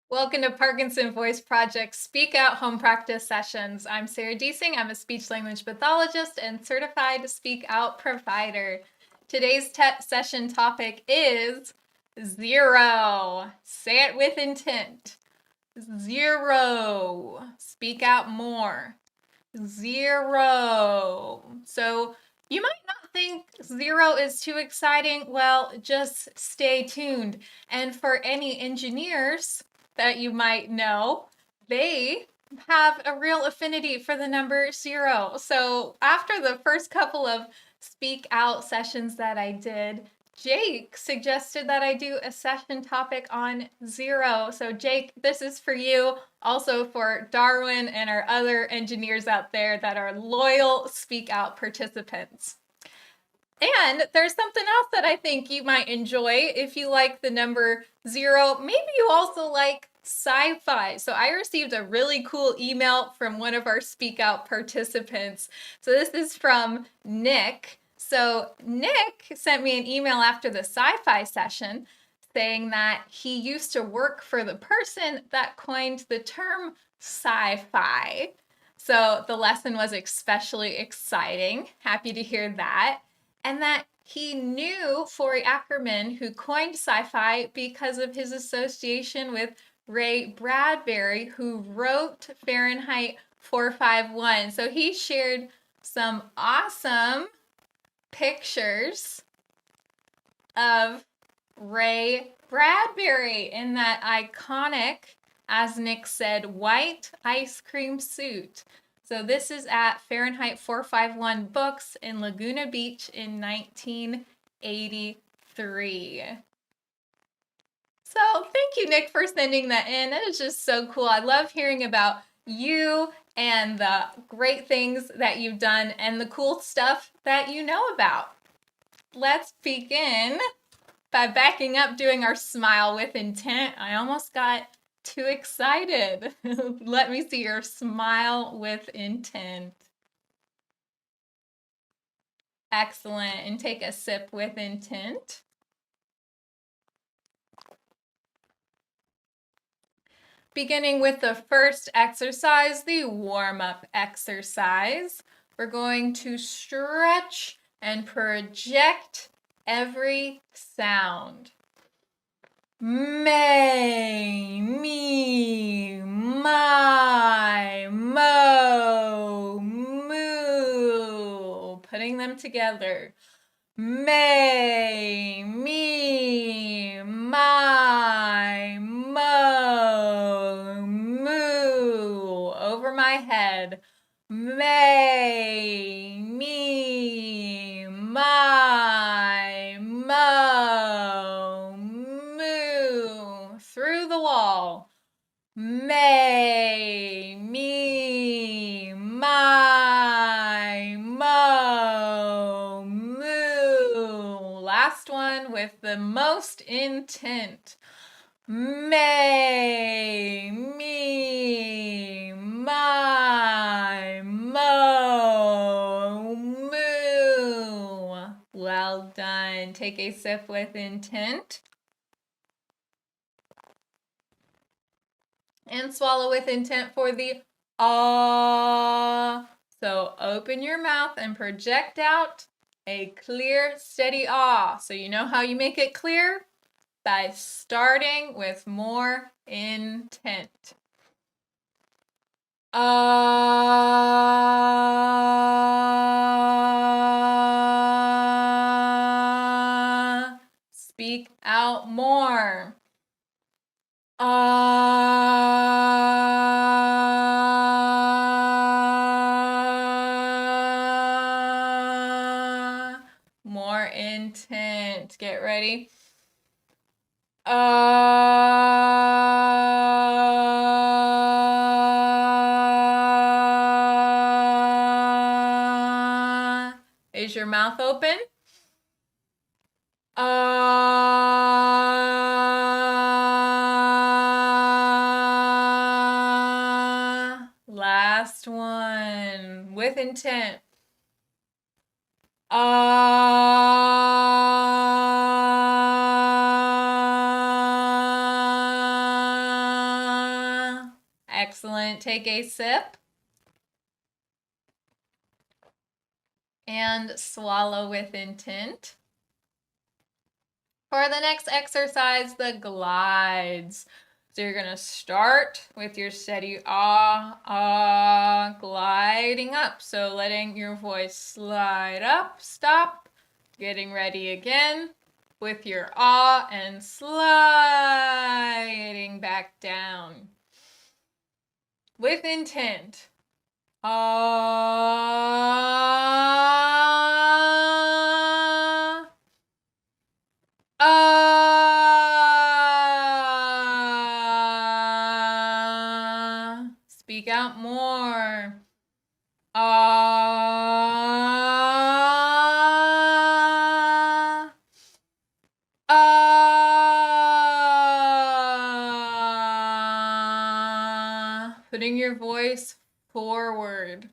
Welcome to Parkinson Voice Project Speak Out Home Practice Sessions. I'm Sarah Deasing. I'm a speech-language pathologist and certified Speak Out provider. Today's session topic is zero. Say it with intent. Zero. Speak out more. Zero. So you might not think zero is too exciting. Well, just stay tuned. And for any engineers that you might know, they have a real affinity for the number zero. So after the first couple of speak out sessions that I did, Jake suggested that I do a session topic on zero. So Jake, this is for you, also for Darwin and our other engineers out there that are loyal speak out participants. And there's something else that I think you might enjoy if you like the number zero. Maybe you also like sci-fi. So I received a really cool email from one of our speak out participants. So this is from Nick. So Nick sent me an email after the sci-fi session saying that he used to work for the person that coined the term sci-fi. So the lesson was especially exciting. Happy to hear that. And that he knew Forey Ackerman, who coined sci-fi, because of his association with Ray Bradbury, who wrote Fahrenheit 451. So he shared some awesome pictures of Ray Bradbury in that iconic, as Nick said, white ice cream suit. So this is at Fahrenheit 451 Books in Laguna Beach in 1983. So thank you, Nick, for sending that in. That is just so cool. I love hearing about you and the great things that you've done and the cool stuff that you know about. Let's begin by backing up, doing our smile with intent. I almost got too excited. Let me see your smile with intent. Excellent. And take a sip with intent. Beginning with the first exercise, the warm-up exercise. We're going to stretch and project every sound. May, me, my, mo, moo. Putting them together. May, me, my, mo, moo. Over my head. May, me, my, mo, moo. Through the wall. May, me, my, mo, moo. Last one with the most intent. May, me, my, mo, moo. Well done. Take a sip with intent. And swallow with intent for the ah. So open your mouth and project out a clear, steady ah. So you know how you make it clear? By starting with more intent. Ah. Speak out more. More intent. Get ready. Is your mouth open? Last one with intent. intent. Take a sip. And swallow with intent. For the next exercise, the glides. So you're going to start with your steady gliding up. So letting your voice slide up, stop, getting ready again with your and sliding back down. With intent. Speak out more. Putting your voice forward.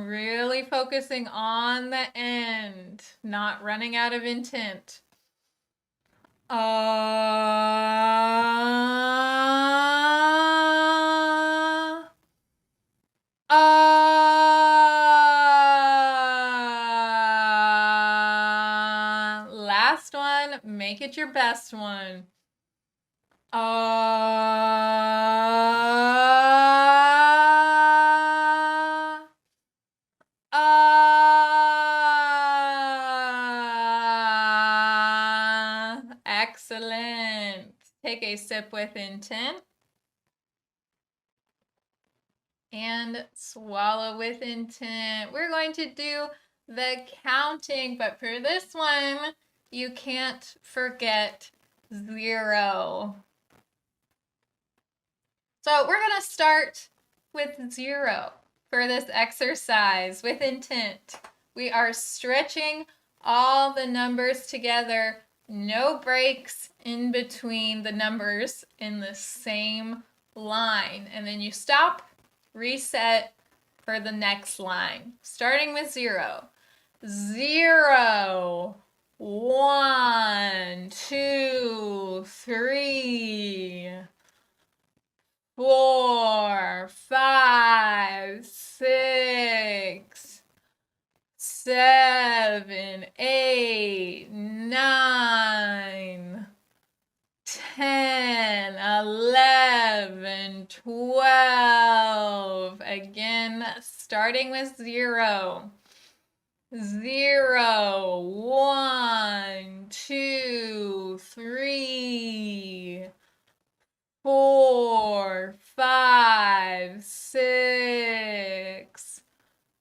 Really focusing on the end, not running out of intent. Last one, make it your best one. Excellent. Take a sip with intent. And swallow with intent. We're going to do the counting, but for this one, you can't forget 0. So we're going to start with 0 for this exercise with intent. We are stretching all the numbers together, no breaks in between the numbers in the same line. And then you stop, reset for the next line, starting with 0. 0, 1, 2, 3, 4, 5, 6, 7, 8, 9, 10, 11, 12. Again, starting with 0. 0, 1, 2, 3, 4, 5, 6,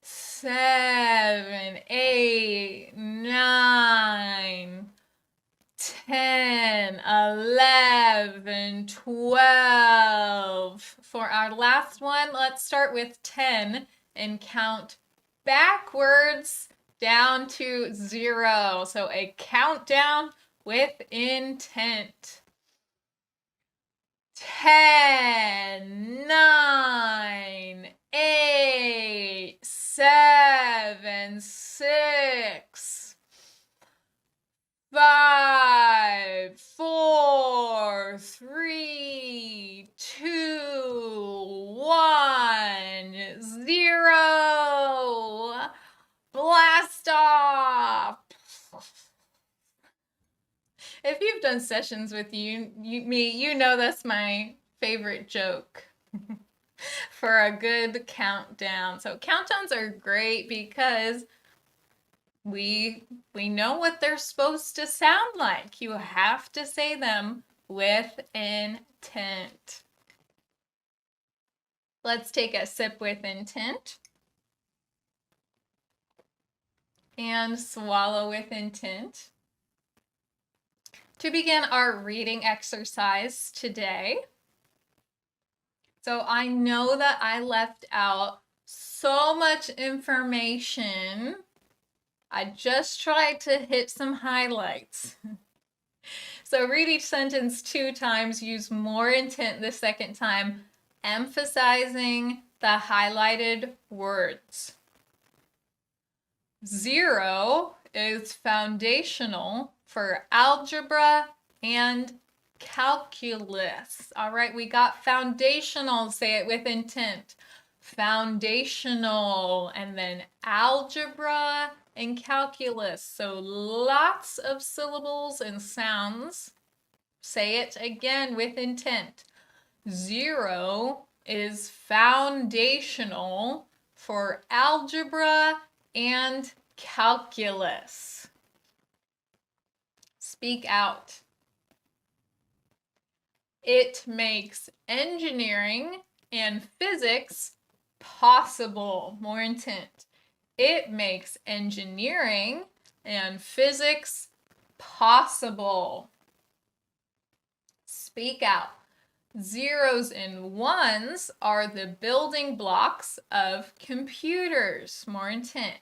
7, 8, 9, 10, 11, 12. For our last one, let's start with 10 and count backwards down to 0. So a countdown with intent. 10, 9, 8, 7, 6, 5, 4, 3, 2, 1, 0. Blast off. If you've done sessions with me, you know that's my favorite joke for a good countdown. So countdowns are great because we know what they're supposed to sound like. You have to say them with intent. Let's take a sip with intent. And swallow with intent. To begin our reading exercise today. So I know that I left out so much information. I just tried to hit some highlights. So read each sentence 2 times, use more intent the second time. emphasizing the highlighted words. 0 is foundational for algebra and calculus. All right, we got foundational. Say it with intent. Foundational, and then algebra and calculus. So lots of syllables and sounds. Say it again with intent. 0 is foundational for algebra and calculus. Speak out. It makes engineering and physics possible. More intent. It makes engineering and physics possible. Speak out. 0s and 1s are the building blocks of computers. More intent.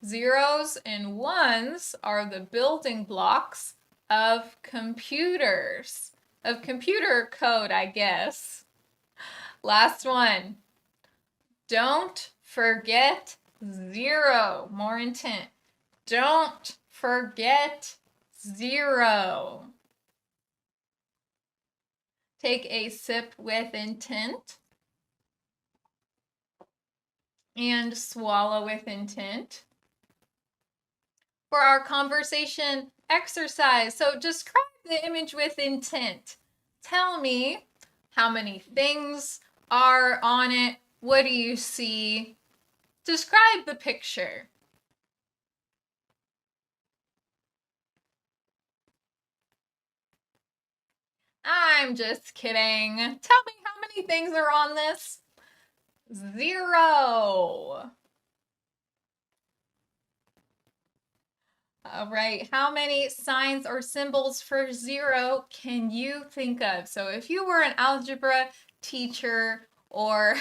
0s and 1s are the building blocks of computers. Of computer code, I guess. Last one. Don't forget 0. More intent. Don't forget 0. Take a sip with intent and swallow with intent. For our conversation exercise, so describe the image with intent. Tell me how many things are on it. What do you see? Describe the picture. I'm just kidding. Tell me how many things are on this. 0. All right, how many signs or symbols for 0 can you think of? So if you were an algebra teacher or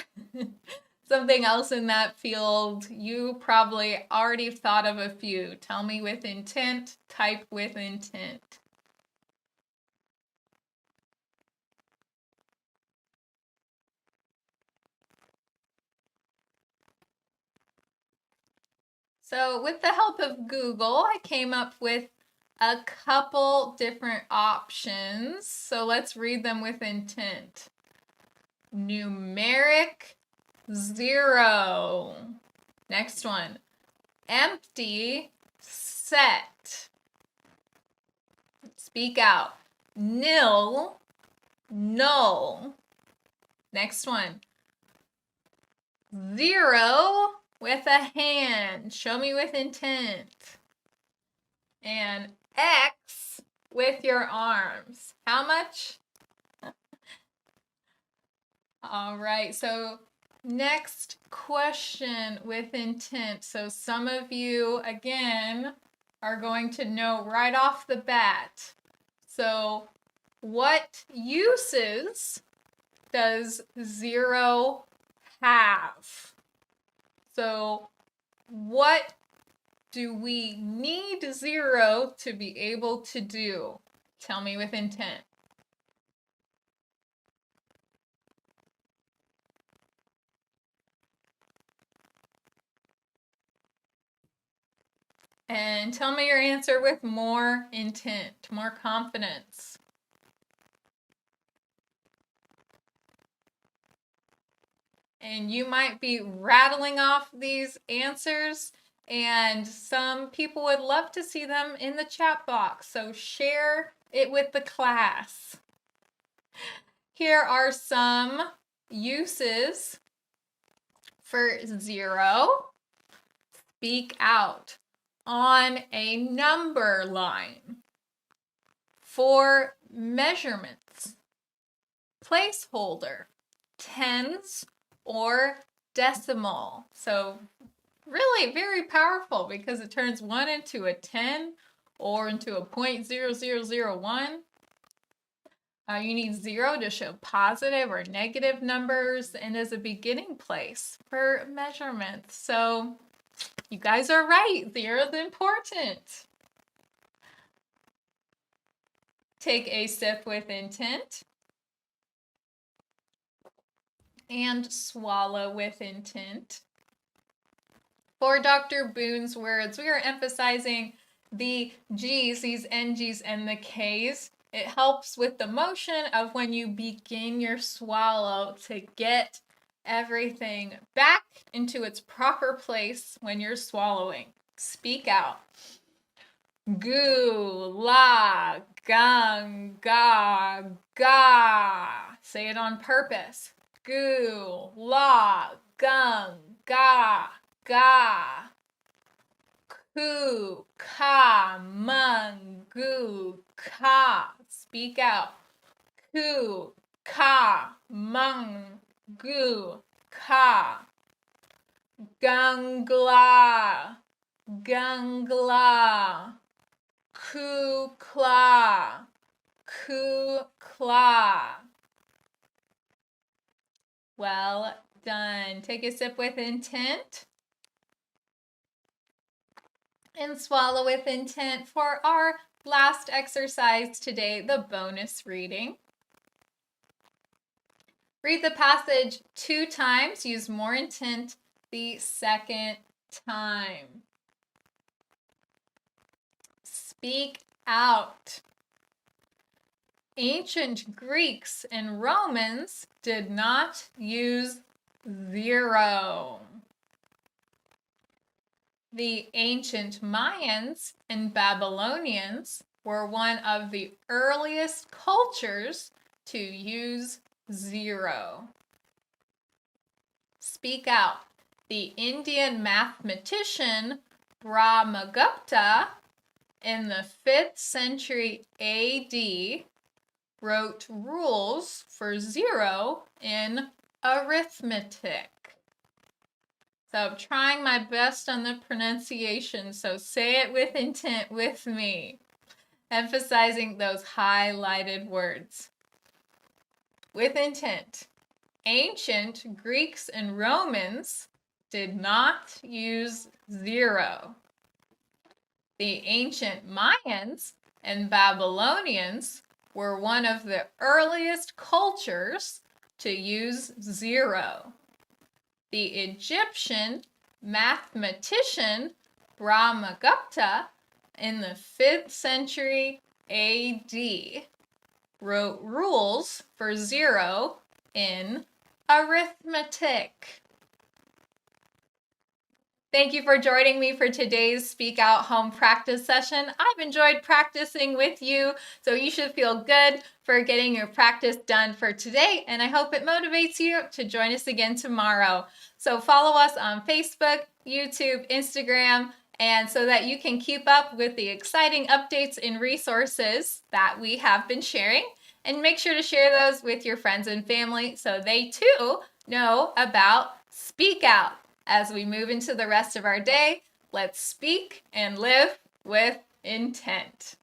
something else in that field, you probably already thought of a few. Tell me with intent, type with intent. So with the help of Google, I came up with a couple different options. So let's read them with intent. Numeric 0. Next one. Empty set. Speak out. Nil, null. Next one. 0 with a hand. Show me with intent. And X with your arms. How much? All right, so next question with intent. So some of you, again, are going to know right off the bat. So what uses does 0 have? So what do we need 0 to be able to do? Tell me with intent. And tell me your answer with more intent, more confidence. And you might be rattling off these answers, and some people would love to see them in the chat box. So share it with the class. Here are some uses for 0. Speak out on a number line. For measurements. Placeholder. Tens or decimal. So really very powerful because it turns 1 into a 10 or into a 0.0001. You need 0 to show positive or negative numbers and as a beginning place for measurements. So you guys are right. 0 is important. Take a sip with intent. and swallow with intent. For Dr. Boone's words, we are emphasizing the G's, these NGs, and the K's. It helps with the motion of when you begin your swallow to get everything back into its proper place when you're swallowing. Speak out. Gu, la, gung, ga, ga. Say it on purpose. Gu, la, gung, ga, ga. Ku, ka, mung, gu, ka. Speak out. Ku, ka, mung, gu, ka. Gungla, gungla. Ku, kla, ku, kla. Well done. Take a sip with intent. And swallow with intent for our last exercise today, the bonus reading. Read the passage 2 times. Use more intent the second time. Speak out. Ancient Greeks and Romans did not use 0. The ancient Mayans and Babylonians were one of the earliest cultures to use 0. Speak out. The Indian mathematician Brahmagupta in the 5th century AD wrote rules for 0 in arithmetic. So I'm trying my best on the pronunciation, so say it with intent with me, emphasizing those highlighted words. With intent. Ancient Greeks and Romans did not use 0. The ancient Mayans and Babylonians were one of the earliest cultures to use 0. The Egyptian mathematician Brahmagupta in the 5th century AD wrote rules for 0 in arithmetic. Thank you for joining me for today's Speak Out Home practice session. I've enjoyed practicing with you, so you should feel good for getting your practice done for today, and I hope it motivates you to join us again tomorrow. So follow us on Facebook, YouTube, Instagram, and so that you can keep up with the exciting updates and resources that we have been sharing. And make sure to share those with your friends and family so they too know about Speak Out. As we move into the rest of our day, let's speak and live with intent.